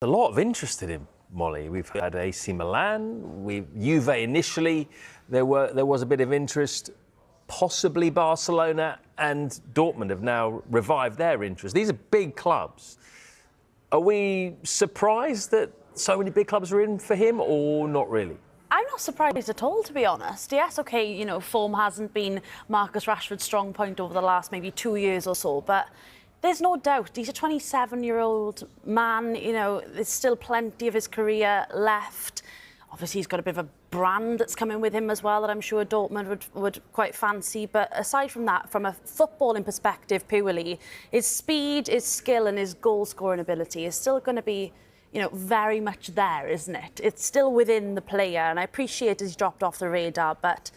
A lot of interest in him, Molly. We've had AC Milan, Juve initially. There was a bit of interest. Possibly Barcelona and Dortmund have now revived their interest. These are big clubs. Are we surprised that so many big clubs are in for him, or not really? I'm not surprised at all, to be honest. Yes, OK, form hasn't been Marcus Rashford's strong point over the last maybe 2 years or so, but there's no doubt he's a 27-year-old man. There's still plenty of his career left. Obviously, he's got a bit of a brand that's coming with him as well that I'm sure Dortmund would quite fancy. But aside from that, from a footballing perspective purely, his speed, his skill and his goal-scoring ability is still going to be, very much there, isn't it? It's still within the player, and I appreciate he's dropped off the radar, but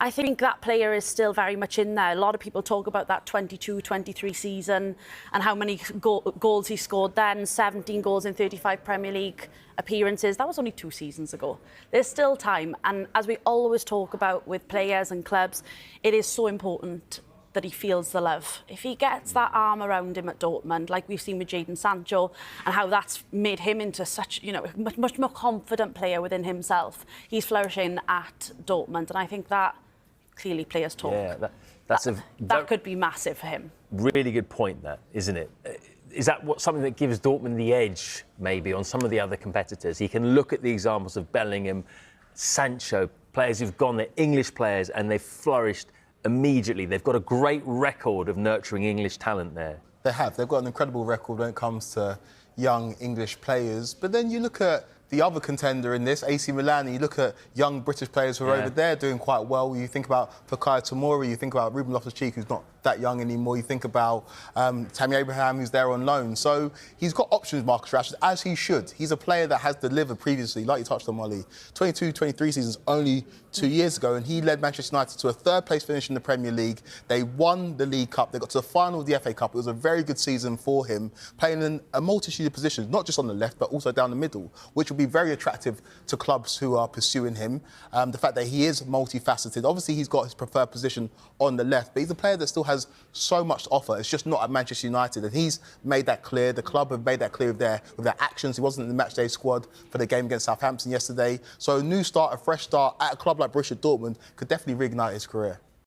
I think that player is still very much in there. A lot of people talk about that 22-23 season and how many goals he scored then, 17 goals in 35 Premier League appearances. That was only 2 seasons ago. There's still time. And as we always talk about with players and clubs, it is so important that he feels the love. If he gets that arm around him at Dortmund, like we've seen with Jadon Sancho, and how that's made him into such, a much more confident player within himself, he's flourishing at Dortmund. And I think that clearly players talk. Yeah, that could be massive for him. Really good point, that, isn't it? Is that something that gives Dortmund the edge, maybe, on some of the other competitors? He can look at the examples of Bellingham, Sancho, players who've gone there, English players, and they've flourished immediately. They've got a great record of nurturing English talent there. They have. They've got an incredible record when it comes to young English players. But then you look at the other contender in this, AC Milan, and you look at young British players who are over there doing quite well. You think about Fikayo Tomori, you think about Ruben Loftus-Cheek, who's not that young anymore. You think about Tammy Abraham, who's there on loan. So he's got options, Marcus Rashford, as he should. He's a player that has delivered previously, like you touched on, Molly. 22-23 seasons only 2 years ago, and he led Manchester United to a third-place finish in the Premier League. They won the League Cup. They got to the final of the FA Cup. It was a very good season for him, playing in a multitude of positions, not just on the left, but also down the middle, which will be very attractive to clubs who are pursuing him. The fact that he is multifaceted. Obviously, he's got his preferred position on the left, but he's a player that still has so much to offer. It's just not at Manchester United, and he's made that clear. The club have made that clear with their actions. He wasn't in the matchday squad for the game against Southampton yesterday. So a new start, a fresh start at a club like Borussia Dortmund could definitely reignite his career.